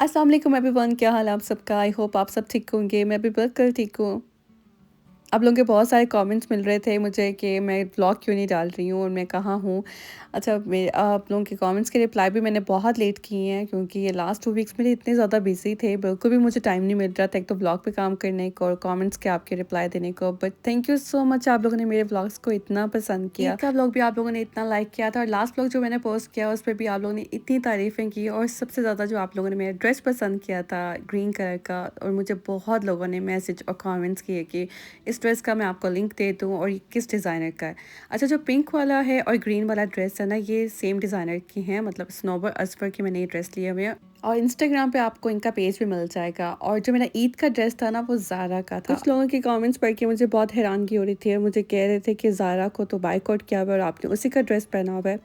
अस्सलाम वालेकुम एवरीवन, क्या हाल है आप सबका? आई होप आप सब ठीक होंगे। मैं भी बिल्कुल ठीक हूँ। आप लोगों के बहुत सारे कमेंट्स मिल रहे थे मुझे कि मैं व्लॉग क्यों नहीं डाल रही हूँ और मैं कहाँ हूँ। अच्छा, मैं आप लोगों के कमेंट्स के रिप्लाई भी मैंने बहुत लेट किए हैं क्योंकि ये लास्ट 2 वीक्स मेरे इतने ज़्यादा बिज़ी थे, बिल्कुल भी मुझे टाइम नहीं मिल रहा था एक तो व्लॉग पे काम करने को और कमेंट्स के आपके रिप्लाई देने को। But thank you so much, आप लोगों ने मेरे व्लॉग्स को इतना पसंद किया। ईद का व्लॉग भी आप लोगों ने इतना लाइक किया था और लास्ट व्लॉग जो मैंने पोस्ट किया उस पर भी आप लोगों ने इतनी तारीफ़ें की और सबसे ज़्यादा जो आप लोगों ने मेरा ड्रेस पसंद किया था ग्रीन कलर का, और मुझे बहुत लोगों ने मैसेज और कमेंट्स किए कि इस ड्रेस का मैं आपको लिंक दे दूँ और ये किस डिज़ाइनर का है। अच्छा, जो पिंक वाला है और ग्रीन वाला ड्रेस है ना, ये सेम डिज़ाइनर की हैं, मतलब स्नोबर अज़फ़र की मैंने ये ड्रेस लिए हुए हैं और इंस्टाग्राम पे आपको इनका पेज भी मिल जाएगा। और जो मेरा ईद का ड्रेस था ना, वो ज़ारा का था। कुछ लोगों के कमेंट्स पढ़ के मुझे बहुत हैरानगी हो रही थी और मुझे कह रहे थे कि ज़ारा को तो बायकॉट किया हुआ है और आपने उसी का ड्रेस पहना हुआ है।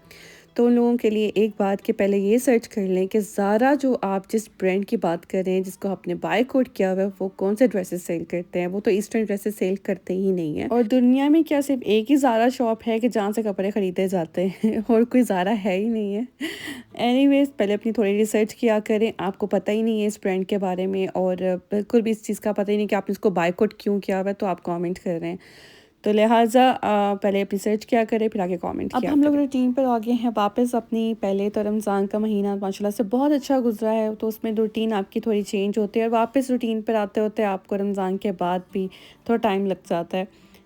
तो उन लोगों के लिए एक बात कि पहले ये सर्च कर लें कि ज़ारा जो आप जिस ब्रांड की बात कर रहे हैं, जिसको आपने बाय कोड किया हुआ है, वो कौन से ड्रेसेस सेल करते हैं। वो तो ईस्टर्न ड्रेसेस सेल करते ही नहीं हैं और दुनिया में क्या सिर्फ एक ही ज़ारा शॉप है कि जहाँ से कपड़े ख़रीदे जाते हैं और कोई ज़ारा है ही नहीं है। एनीवेज़, पहले अपनी थोड़ी रिसर्च किया करें। आपको पता ही नहीं है इस ब्रांड के बारे में और बिल्कुल भी इस चीज़ का पता ही नहीं कि आपने इसको बाय कोड क्यों किया हुआ है, तो आप कमेंट कर रहे हैं। तो लिहाजा पहले आप रिसर्च क्या करें, फिर आगे कमेंट किया करें। अब हम लोग रूटीन पर आ गए हैं वापस अपनी। पहले तो रमज़ान का महीना माशाल्लाह से बहुत अच्छा गुजरा है, तो उसमें रूटीन आपकी थोड़ी चेंज होती है और वापस रूटीन पर आते होते आपको रमज़ान के बाद भी थोड़ा टाइम लग जाता है।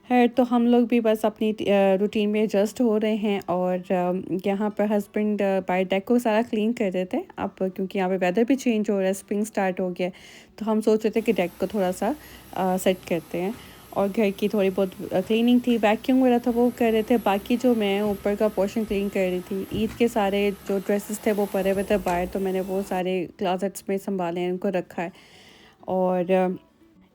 खैर, तो हम लोग भी बस अपनी रूटीन में एडजस्ट हो रहे हैं और यहाँ पर हस्बैंड बाय डेक को सारा क्लीन कर रहे थे। अब क्योंकि यहाँ पे वेदर भी चेंज हो रहा है, स्प्रिंग स्टार्ट हो गया है, तो हम सोच रहे थे कि डेक को थोड़ा सा सेट करते हैं और घर की थोड़ी बहुत क्लीनिंग थी, वैक्यूम वगैरह था वो कर रहे थे। बाकी जो मैं ऊपर का पोर्शन क्लीन कर रही थी, ईद के सारे जो ड्रेसेस थे वो पड़े हुए थे बाहर, तो मैंने वो सारे क्लोजेट्स में संभाले हैं, उनको रखा है। और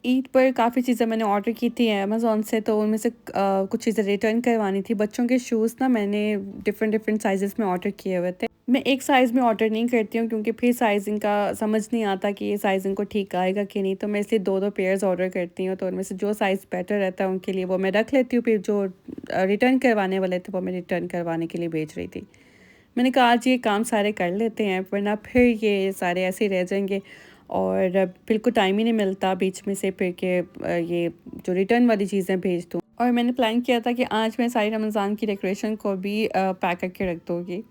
ईद पर काफ़ी चीज़ें मैंने ऑर्डर की थी अमेज़न से, तो उनमें से कुछ चीज़ें रिटर्न करवानी थी। बच्चों के शूज़ ना मैंने डिफ़रेंट डिफ़रेंट साइज़ेस में ऑर्डर किए हुए थे। मैं एक साइज़ में ऑर्डर नहीं करती हूँ क्योंकि फिर साइज़िंग का समझ नहीं आता कि ये साइज़िंग को ठीक आएगा कि नहीं, तो मैं इसलिए 2-2 पेयर्स ऑर्डर करती हूँ। तो उनमें से जो साइज़ बेटर रहता है उनके लिए वो मैं रख लेती हूँ, फिर जो रिटर्न करवाने वाले थे वो मैं रिटर्न करवाने के लिए भेज रही थी। मैंने कहा आज ये काम सारे कर लेते हैं, वरना फिर ये सारे ऐसे ही रह जाएंगे और बिल्कुल टाइम ही नहीं मिलता बीच में से फिर के ये जो रिटर्न वाली चीज़ें भेज दूँ। और मैंने प्लान किया था कि आज मैं सारी रमज़ान की डेकोरेशन को भी पैक करके रख दूँगी।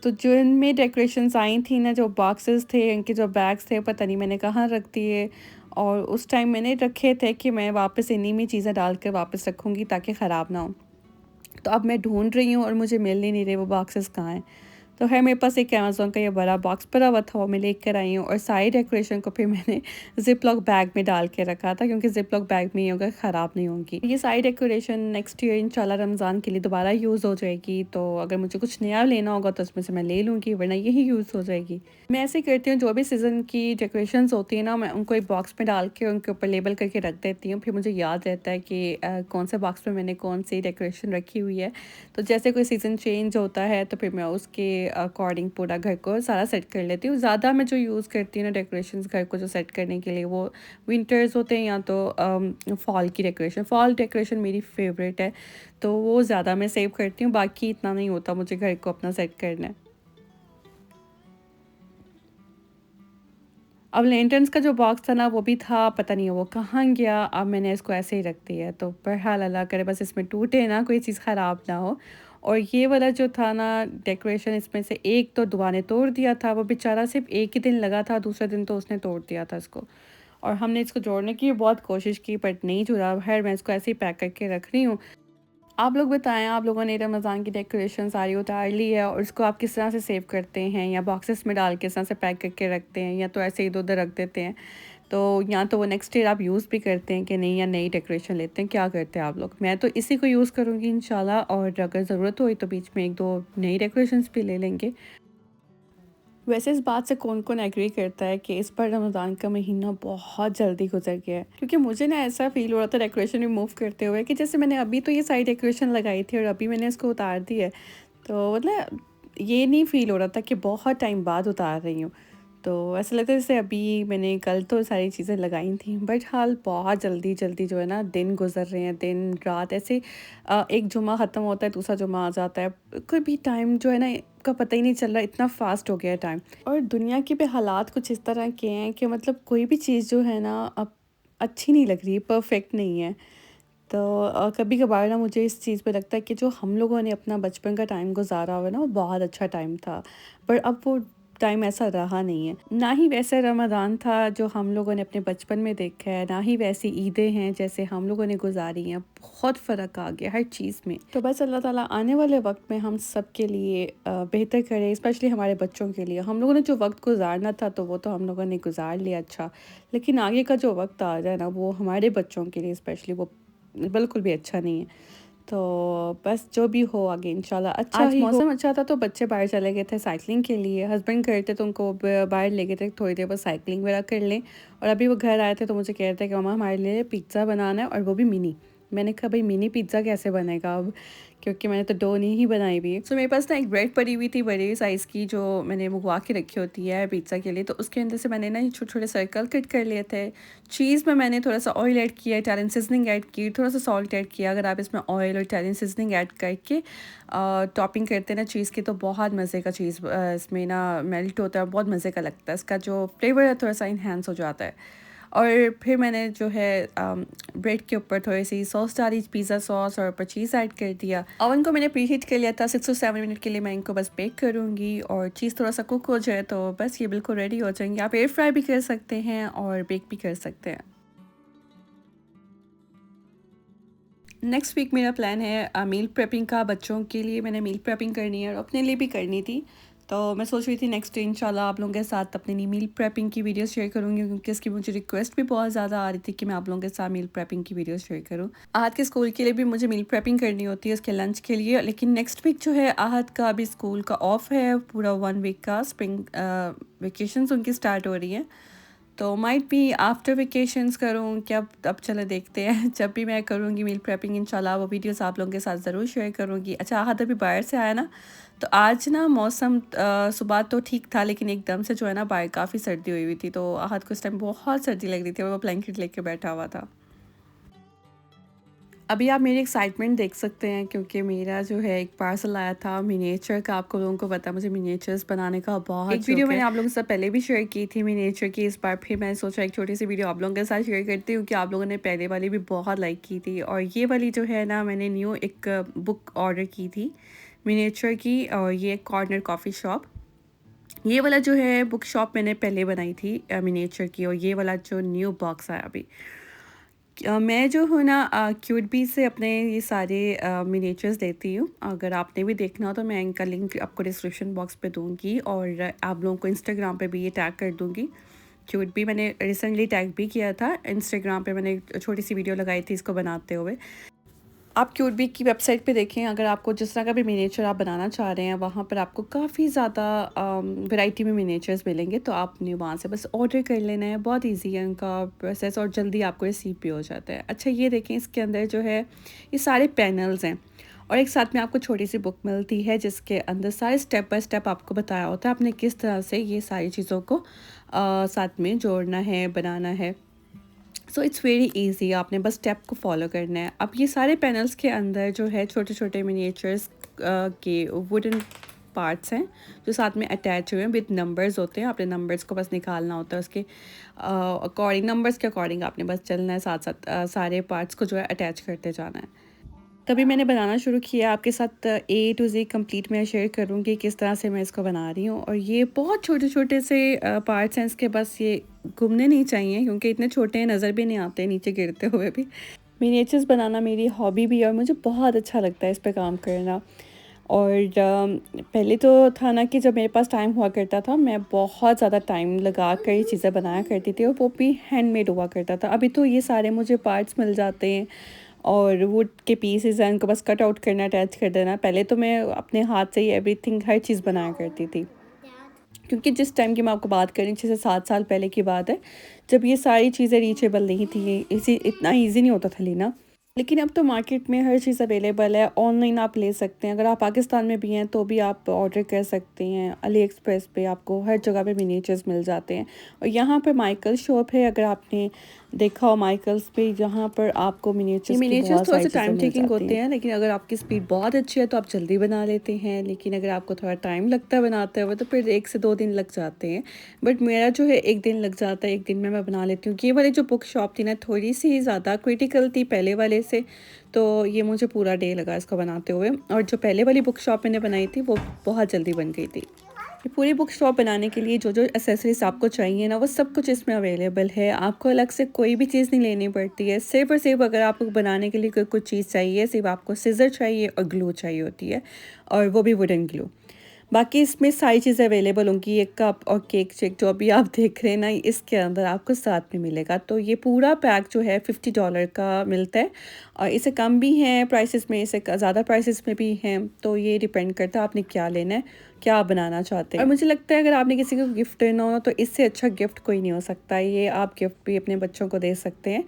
तो जो इनमें डेकोरेशंस आई थी ना, जो बॉक्सेस थे, इनके जो बैग्स थे, पता नहीं मैंने कहाँ रख दिए और उस टाइम मैंने रखे थे कि मैं वापस इन्हीं में चीज़ें डाल कर वापस रखूँगी ताकि ख़राब ना हो। तो अब मैं ढूँढ रही हूँ और मुझे मिल ही नहीं रहे वो बॉक्सेस कहाँ हैं। तो है मेरे पास एक अमेज़न का ये बड़ा बॉक्स पड़ा हुआ था, वो मैं लेकर आई हूँ और सारी डेकोरेशन को फिर मैंने ज़िप लॉक बैग में डाल के रखा था क्योंकि ज़िप लॉक बैग में ये होगा ख़राब नहीं होंगी। ये सारी डेकोरेशन नेक्स्ट ईयर इंशाल्लाह रमज़ान के लिए दोबारा यूज़ हो जाएगी, तो अगर मुझे कुछ नया लेना होगा तो उसमें से मैं ले लूँगी, वरना यही यूज़ हो जाएगी। मैं ऐसे करती हूँ, जो भी सीज़न की डेकोरेशंस होती है ना, मैं उनको एक बॉक्स में डाल के उनके ऊपर लेबल करके रख देती हूँ, फिर मुझे याद रहता है कि कौन से बॉक्स में मैंने कौन सी डेकोरेशन रखी हुई है। तो जैसे कोई सीज़न चेंज होता है तो फिर मैं उसके अकॉर्डिंग पूरा घर को सारा सेट कर लेती हूँ। ज़्यादा मैं जो यूज़ करती हूँ ना डेकोरेशंस घर को जो सेट करने के लिए, वो विंटर्स होते हैं या तो फॉल की डेकोरेशन। फॉल डेकोरेशन मेरी फेवरेट है, तो वो ज़्यादा मैं सेव करती हूँ, बाकी इतना नहीं होता मुझे घर को अपना सेट करना है। अब लैंटर्न्स का जो बॉक्स था ना, वो भी था, पता नहीं वो कहाँ गया। अब मैंने इसको ऐसे ही रख दिया है, तो बहरहाल अल्लाह करे बस इसमें टूटे ना, कोई चीज़ ख़राब ना हो। और ये वाला जो था ना डेकोरेशन, इसमें से एक तो दुआ ने तोड़ दिया था, वो बेचारा सिर्फ एक ही दिन लगा था, दूसरे दिन तो उसने तोड़ दिया था इसको। और हमने इसको जोड़ने की बहुत कोशिश की बट नहीं जुड़ा। खैर, मैं इसको ऐसे ही पैक करके रख रही हूँ। आप लोग बताएं, आप लोगों ने रमज़ान की डेकोरेशन सारी उतार ली है और इसको आप किस तरह से सेव करते हैं, या बॉक्सेस में डाल के इस तरह से पैक करके रखते हैं, या तो ऐसे इधर उधर रख देते हैं। तो या तो वो नेक्स्ट ईयर आप यूज़ भी करते हैं कि नहीं, या नई डेकोरेशन लेते हैं, क्या करते हैं आप लोग? मैं तो इसी को यूज़ करूँगी इंशाल्लाह, और अगर ज़रूरत हुई तो बीच में एक दो नई डेकोरेशंस भी ले लेंगे। वैसे इस बात से कौन-कौन एग्री करता है कि इस बार रमज़ान का महीना बहुत जल्दी गुज़र गया है? क्योंकि मुझे ना ऐसा फ़ील हो रहा था डेकोरेशन रिमूव करते हुए कि जैसे मैंने अभी तो ये सारी डेकोरेशन लगाई थी और अभी मैंने इसको उतार दी है। तो मतलब ये नहीं फ़ील हो रहा था कि बहुत टाइम बाद उतार रही हूँ। तो ऐसा लगता है जैसे अभी मैंने कल तो सारी चीज़ें लगाई थी, बट हाल बहुत जल्दी-जल्दी जो है ना दिन गुज़र रहे हैं, दिन रात ऐसे एक जुम्मा ख़त्म होता है, दूसरा जुम्मा आ जाता है। कोई भी टाइम जो है ना का पता ही नहीं चल रहा, इतना फ़ास्ट हो गया है टाइम। और दुनिया के भी हालात कुछ इस तरह के हैं कि मतलब कोई भी चीज़ जो है ना अब अच्छी नहीं लग रही, परफ़ेक्ट नहीं है। तो कभी-कभार ना मुझे इस चीज़ पे लगता है कि जो हम लोगों ने अपना बचपन का टाइम गुज़ारा हुआ है ना, वो बहुत अच्छा टाइम था। पर अब वो टाइम ऐसा रहा नहीं है। ना ही वैसा रमज़ान था जो हम लोगों ने अपने बचपन में देखा है, ना ही वैसी ईदें हैं जैसे हम लोगों ने गुज़ारी हैं। बहुत फ़र्क आ गया हर चीज़ में। तो बस अल्लाह ताला आने वाले वक़्त में हम सब के लिए बेहतर करे, स्पेशली हमारे बच्चों के लिए। हम लोगों ने जो वक़्त गुज़ारना था तो वो तो हम लोगों ने गुज़ार लिया अच्छा। लेकिन आगे का जो वक़्त आ रहा है ना, वो हमारे बच्चों के लिए स्पेशली वो बिल्कुल भी अच्छा नहीं है। तो बस जो भी हो आगे इंशाल्लाह अच्छा आज ही हो। मौसम अच्छा था तो बच्चे बाहर चले गए थे साइकिलिंग के लिए। हस्बैंड गए थे तो उनको बाहर ले गए थे थोड़ी देर बस साइकिलिंग वगैरह कर लें। और अभी वो घर आए थे तो मुझे कह रहे थे कि मम्मा हमारे लिए पिज़्ज़ा बनाना है और वो भी मिनी। मैंने कहा भाई मिनी पिज़्ज़ा कैसे बनेगा अब, क्योंकि मैंने तो डो नहीं ही बनाई हुई है। सो मेरे पास ना एक ब्रेड पड़ी हुई थी बड़ी साइज़ की जो मैंने मंगवा के रखी होती है पिज़्ज़ा के लिए। तो उसके अंदर से मैंने ना ये छोटे छोटे सर्कल कट कर लिए थे। चीज़ में मैंने थोड़ा सा ऑयल ऐड किया, इटालियन सीजनिंग ऐड की, थोड़ा सा सॉल्ट ऐड किया। अगर आप इसमें ऑयल और इटालियन सीजनिंग ऐड करके टॉपिंग करते हैं ना चीज़ की, तो बहुत मज़े का चीज़ इसमें ना मेल्ट होता है और बहुत मज़े का लगता है। इसका जो फ्लेवर है थोड़ा सा इन्हेंस हो जाता है। और फिर मैंने जो है ब्रेड के ऊपर थोड़ी सी सॉस डाली, पिज़्ज़ा सॉस, और ऊपर चीज़ ऐड कर दिया। ओवन को मैंने प्रीहीट कर लिया था 6 to 7 मिनट के लिए। मैं इनको बस बेक करूँगी और चीज़ थोड़ा सा कुक हो जाए तो बस ये बिल्कुल रेडी हो जाएंगे। आप एयर फ्राई भी कर सकते हैं और बेक भी कर सकते हैं। नेक्स्ट वीक मेरा प्लान है मील प्रेपिंग का। बच्चों के लिए मैंने मील प्रेपिंग करनी है और अपने लिए भी करनी थी। तो मैं सोच रही थी नेक्स्ट डे इंशाल्लाह आप लोगों के साथ अपनी मील प्रेपिंग की वीडियोस शेयर करूँगी, क्योंकि इसकी मुझे रिक्वेस्ट भी बहुत ज़्यादा आ रही थी कि मैं आप लोगों के साथ मील प्रेपिंग की वीडियोस शेयर करूँ। आहद के स्कूल के लिए भी मुझे मील प्रेपिंग करनी होती है उसके लंच के लिए। लेकिन नेक्स्ट वीक जो है आहद का अभी स्कूल का ऑफ है पूरा 1 वीक का। स्प्रिंग वेकेशंस उनकी स्टार्ट हो रही हैं। तो माइट भी आफ्टर वेकेशंस करूँ क्या, अब चलो देखते हैं। जब भी मैं करूँगी मील प्रेपिंग इंशाल्लाह वो वीडियोस आप लोगों के साथ ज़रूर शेयर करूँगी। अच्छा आहद अभी बाहर से आया ना, तो आज ना मौसम सुबह तो ठीक था लेकिन एकदम से जो है ना बाहर काफ़ी सर्दी हुई हुई थी। तो आहद को इस टाइम बहुत सर्दी लग रही थी और वो ब्लैंकेट लेके बैठा हुआ था। अभी आप मेरी एक्साइटमेंट देख सकते हैं क्योंकि मेरा जो है एक पार्सल आया था मिनिएचर का। आप लोगों को पता है मुझे मिनिएचर्स बनाने का बहुत एक वीडियो मैंने आप लोगों से पहले भी शेयर की थी मिनिएचर की। इस बार फिर मैंने सोचा एक छोटी सी वीडियो आप लोगों के साथ शेयर करती हूँ कि आप लोगों ने पहले वाली भी बहुत लाइक की थी। और ये वाली जो है ना मैंने न्यू एक बुक ऑर्डर की थी मिनिएचर की, और ये कॉर्नर कॉफ़ी शॉप। ये वाला जो है बुक शॉप मैंने पहले बनाई थी मिनिएचर की, और ये वाला जो न्यू बॉक्स आया अभी। मैं जो हूँ ना क्यूटबी से अपने ये सारे मिनिएचर्स देती हूँ। अगर आपने भी देखना हो तो मैं इनका लिंक आपको डिस्क्रिप्शन बॉक्स पे दूँगी, और आप लोगों को इंस्टाग्राम पे भी ये टैग कर दूँगी। क्यूटबी मैंने रिसेंटली टैग भी किया था इंस्टाग्राम पे। मैंने एक छोटी सी वीडियो लगाई थी इसको बनाते हुए। आप क्यूटबी की वेबसाइट पे देखें, अगर आपको जिस तरह का भी मिनिएचर आप बनाना चाह रहे हैं वहाँ पर आपको काफ़ी ज़्यादा वैरायटी में मिनिएचर्स मिलेंगे। तो आपने वहाँ से बस ऑर्डर कर लेना है। बहुत इजी है उनका प्रोसेस और जल्दी आपको रिसीव भी हो जाता है। अच्छा ये देखें इसके अंदर जो है ये सारे पैनल्स हैं, और एक साथ में आपको छोटी सी बुक मिलती है जिसके अंदर सारे स्टेप बाय स्टेप आपको बताया होता है आपने किस तरह से ये सारी चीज़ों को साथ में जोड़ना है, बनाना है। सो इट्स वेरी ईजी, आपने बस स्टेप को फॉलो करना है। अब ये सारे पैनल्स के अंदर जो है छोटे छोटे मिनिएचर्स के वुडन पार्ट्स हैं जो साथ में अटैच हुए हैं विद नंबर्स होते हैं। आपने नंबर्स को बस निकालना होता है, उसके अकॉर्डिंग नंबर्स के अकॉर्डिंग आपने बस चलना है, साथ साथ सारे पार्ट्स को जो है अटैच करते जाना है। तभी मैंने बनाना शुरू किया। आपके साथ ए टू ज़ेड कंप्लीट मैं शेयर करूँगी किस तरह से मैं इसको बना रही हूँ। और ये बहुत छोटे-छोटे से पार्ट्स हैं इसके, बस ये घूमने नहीं चाहिए क्योंकि इतने छोटे हैं, नज़र भी नहीं आते नीचे गिरते हुए भी। मिनिएचर्स बनाना मेरी हॉबी भी है और मुझे बहुत अच्छा लगता है इस पे काम करना। और पहले तो था ना कि जब मेरे पास टाइम हुआ करता था मैं बहुत ज़्यादा टाइम लगा कर ये चीज़ें बनाया करती थी, और वो भी हैंडमेड हुआ करता था। अभी तो ये सारे मुझे पार्ट्स मिल जाते हैं और वुड के पीसेस हैं, उनको बस कट आउट करना, अटैच कर देना। पहले तो मैं अपने हाथ से ही एवरीथिंग हर चीज़ बनाया करती थी, क्योंकि जिस टाइम की मैं आपको बात कर रही हूँ 6 से 7 साल पहले की बात है, जब ये सारी चीज़ें रीचेबल नहीं थी, इसी इतना ईजी नहीं होता था लेना। लेकिन अब तो मार्केट में हर चीज़ अवेलेबल है, ऑनलाइन आप ले सकते हैं। अगर आप पाकिस्तान में भी हैं तो भी आप ऑर्डर कर सकते हैं। अली एक्सप्रेस पे आपको हर जगह पे मिनिएचर्स मिल जाते हैं। और यहाँ पर माइकल शॉप है, अगर आपने देखा हो माइकल्स पे, जहाँ पर आपको ये मिनिएचर्स की मिनिएचर्स बहुत थोड़ा सारी सा चीज़ें टाइम मिल टेकिंग जाती होते हैं। हैं, लेकिन अगर आपकी स्पीड बहुत अच्छी है तो आप जल्दी बना लेते हैं, लेकिन अगर आपको थोड़ा टाइम लगता है बनाते हुए तो फिर 1 से 2 दिन लग जाते हैं। बट मेरा जो है 1 दिन लग जाता है, 1 दिन में मैं बना लेती हूँ। ये वाली जो बुक शॉप थी ना, थोड़ी-सी ज़्यादा क्रिटिकल थी पहले वाले से, तो ये मुझे पूरा डे लगा इसको बनाते हुए। और जो पहले वाली बुक शॉप मैंने बनाई थी वो बहुत जल्दी बन गई थी। ये पूरी बुक शॉप बनाने के लिए जो एक्सेसरीज़ आपको चाहिए ना, वो सब कुछ इसमें अवेलेबल है। आपको अलग से कोई भी चीज़ नहीं लेनी पड़ती है। सिर्फ़ और सिर्फ़ अगर आपको बनाने के लिए कोई कुछ चीज़ चाहिए, सिर्फ़ आपको सिज़र चाहिए और ग्लू चाहिए होती है, और वो भी वुडन ग्लू। बाकी इसमें सारी चीज़ें अवेलेबल होंगी, एक कप और केक शेक जो अभी आप देख रहे हैं ना, इसके अंदर आपको साथ में मिलेगा। तो ये पूरा पैक जो है $50 का मिलता है, और इससे कम भी हैं प्राइसेस में, इससे ज़्यादा प्राइसेस में भी हैं। तो ये डिपेंड करता है आपने क्या लेना है, क्या आप बनाना चाहते हैं। और मुझे लगता है अगर आपने किसी को गिफ्ट देना हो ना, तो इससे अच्छा गिफ्ट कोई नहीं हो सकता। ये आप गिफ्ट भी अपने बच्चों को दे सकते हैं।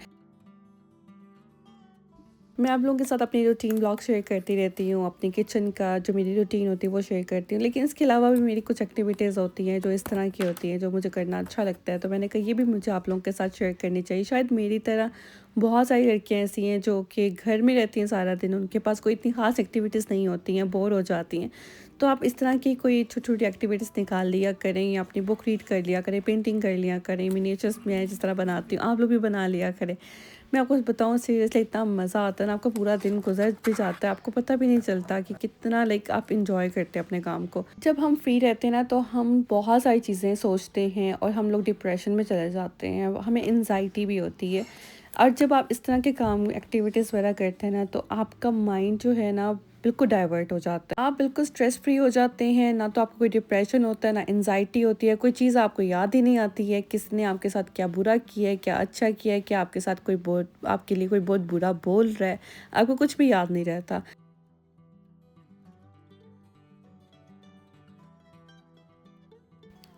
मैं आप लोगों के साथ अपनी रूटीन ब्लॉग शेयर करती रहती हूँ, अपनी किचन का जो मेरी रूटीन होती है वो शेयर करती हूँ, लेकिन इसके अलावा भी मेरी कुछ एक्टिविटीज़ होती हैं जो इस तरह की होती हैं जो मुझे करना अच्छा लगता है। तो मैंने कहा ये भी मुझे आप लोगों के साथ शेयर करनी चाहिए। शायद मेरी तरह बहुत सारी लड़कियाँ ऐसी हैं जो कि घर में रहती हैं सारा दिन, उनके पास कोई इतनी ख़ास एक्टिविटीज़ नहीं होती हैं, बोर हो जाती हैं। तो आप इस तरह की कोई छोटी छोटी एक्टिविटीज़ निकाल लिया करें, या अपनी बुक रीड कर लिया करें, पेंटिंग कर लिया करें, मिनिएचर्स में जिस तरह बनाती हूँ आप लोग भी बना लिया करें। मैं आपको बताऊँ सीरियसली इतना मज़ा आता है ना, आपका पूरा दिन गुजर भी जाता है, आपको पता भी नहीं चलता कि कितना लाइक आप इंजॉय करते हैं अपने काम को। जब हम फ्री रहते हैं ना तो हम बहुत सारी चीज़ें सोचते हैं और हम लोग डिप्रेशन में चले जाते हैं, हमें एनजाइटी भी होती है। और जब आप इस तरह के काम एक्टिविटीज़ वगैरह करते हैं ना, तो आपका माइंड जो है ना बिल्कुल डाइवर्ट हो जाता है, आप बिल्कुल स्ट्रेस फ्री हो जाते हैं। ना तो आपको कोई डिप्रेशन होता है, ना एनजाइटी होती है, कोई चीज़ आपको याद ही नहीं आती है किसने आपके साथ क्या बुरा किया है, क्या अच्छा किया है, क्या आपके साथ कोई बहुत आपके लिए कोई बहुत बुरा बोल रहा है, आपको कुछ भी याद नहीं रहता।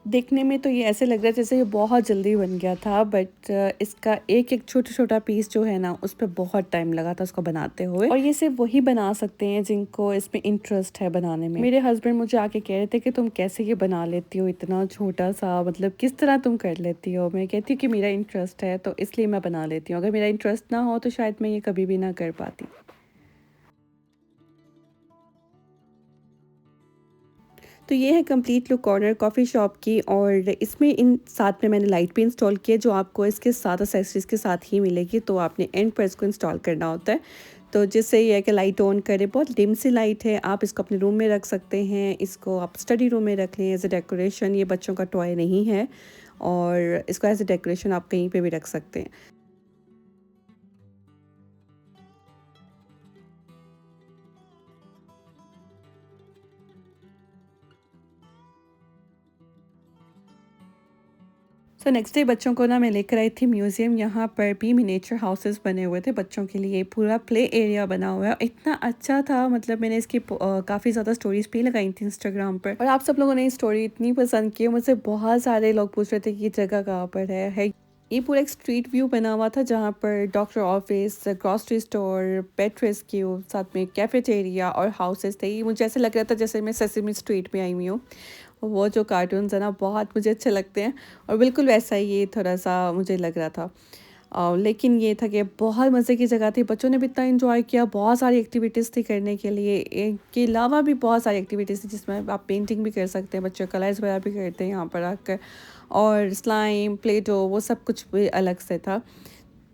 देखने में तो ये ऐसे लग रहा है जैसे ये बहुत जल्दी बन गया था, बट इसका एक-एक छोटा-छोटा पीस जो है ना, उस पे बहुत टाइम लगा था उसको बनाते हुए, और ये सिर्फ़ वही बना सकते हैं जिनको इसमें इंटरेस्ट है बनाने में। मेरे हस्बैंड मुझे आके कह रहे थे कि तुम कैसे ये बना लेती हो इतना छोटा-सा, मतलब किस तरह तुम कर लेती हो? मैं कहती हूँ कि मेरा इंटरेस्ट है तो इसलिए मैं बना लेती हूँ। अगर मेरा इंटरेस्ट ना हो तो शायद मैं ये कभी भी ना कर पाती। तो ये है complete look corner coffee shop की, और इसमें इन साथ में मैंने लाइट भी इंस्टॉल की है जो आपको इसके साथ एक्सेसरीज़ के साथ ही मिलेगी, तो आपने एंड पर इसको इंस्टॉल करना होता है। तो जिससे ये है कि लाइट ऑन करे, बहुत डिम सी लाइट है, आप इसको अपने रूम में रख सकते हैं, इसको आप स्टडी रूम में रख लें एज़ अ डेकोरेशन। ये बच्चों का टॉय नहीं है, और इसको एज़ अ डेकोरेशन आप कहीं पे भी रख सकते हैं। सो नेक्स्ट डे बच्चों को ना मैं लेकर आई थी म्यूज़ियम। यहाँ पर भी मिनिएचर हाउसेस बने हुए थे बच्चों के लिए, पूरा प्ले एरिया बना हुआ है, इतना अच्छा था। मतलब मैंने इसकी काफ़ी ज़्यादा स्टोरीज भी लगाई थी इंस्टाग्राम पर, और आप सब लोगों ने स्टोरी इतनी पसंद की, मुझसे बहुत सारे लोग पूछ रहे थे कि ये जगह कहाँ पर है। ये पूरा एक स्ट्रीट व्यू बना हुआ था जहाँ पर डॉक्टर ऑफिस, ग्रॉसरी स्टोर, पेट रेस्क्यू, साथ में कैफेटेरिया और हाउसेस थे। ये मुझे ऐसे लग रहा था जैसे मैं सेसमी स्ट्रीट में आई हुई हूँ। वो जो कार्टून्स है ना बहुत मुझे अच्छे लगते हैं, और बिल्कुल वैसा ही ये थोड़ा-सा मुझे लग रहा था। लेकिन ये था कि बहुत मज़े की जगह थी, बच्चों ने भी इतना एन्जॉय किया, बहुत सारी एक्टिविटीज़ थी करने के लिए। इनके अलावा भी बहुत सारी एक्टिविटीज़ थी जिसमें आप पेंटिंग भी कर सकते हैं, बच्चे कलर्स वगैरह भी करते हैं यहाँ पर आकर, और स्लाइम, प्ले-डो वो सब कुछ भी अलग से था।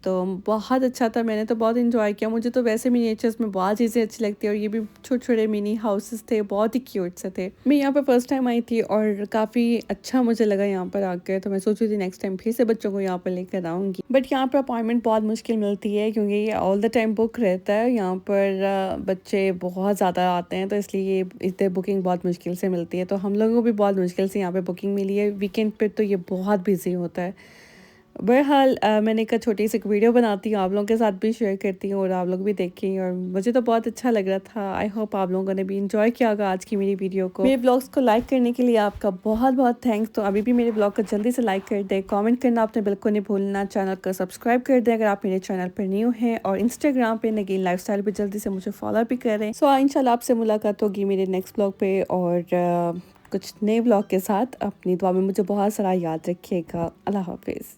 तो बहुत अच्छा था, मैंने तो बहुत एंजॉय किया। मुझे तो वैसे मिनिएचर्स में बहुत चीज़ें अच्छी लगती हैं, और ये भी छोटे-छोटे मिनी हाउसेस थे, बहुत ही क्यूट से थे। मैं यहाँ पे फर्स्ट टाइम आई थी और काफ़ी अच्छा मुझे लगा यहाँ पर आकर, तो मैं सोच रही थी नेक्स्ट टाइम फिर से बच्चों को यहाँ पर लेकर आऊँगी। बट यहाँ पर अपॉइंटमेंट बहुत मुश्किल मिलती है क्योंकि ये ऑल द टाइम बुक रहता है। यहाँ पर बच्चे बहुत ज़्यादा आते हैं, तो इसलिए इधर बुकिंग बहुत मुश्किल से मिलती है। तो हम लोगों को भी बहुत मुश्किल से यहाँ पे बुकिंग मिली है। वीकेंड पे तो ये बहुत बिज़ी होता है। बहरहाल मैंने कहा छोटी सी एक वीडियो बनाती हूँ, आप लोगों के साथ भी शेयर करती हूँ और आप लोग भी देखें, और मुझे तो बहुत अच्छा लग रहा था। आई होप आप लोगों ने भी इंजॉय किया होगा आज की मेरी वीडियो को। मेरे ब्लॉग्स को लाइक करने के लिए आपका बहुत बहुत थैंक्स। तो अभी भी मेरे ब्लॉग को जल्दी से लाइक कर दें, कमेंट करना आपने बिल्कुल नहीं भूलना, चैनल को सब्सक्राइब कर दें अगर आप मेरे चैनल पर न्यू हैं, और इंस्टाग्राम पे नगीन लाइफस्टाइल पे जल्दी से मुझे फॉलो भी करें। सो इंशाल्लाह आपसे मुलाकात होगी मेरे नेक्स्ट ब्लॉग पे, और कुछ नए ब्लॉग के साथ। अपनी दुआ में मुझे बहुत सारा याद रखिएगा। अल्लाह हाफिज़।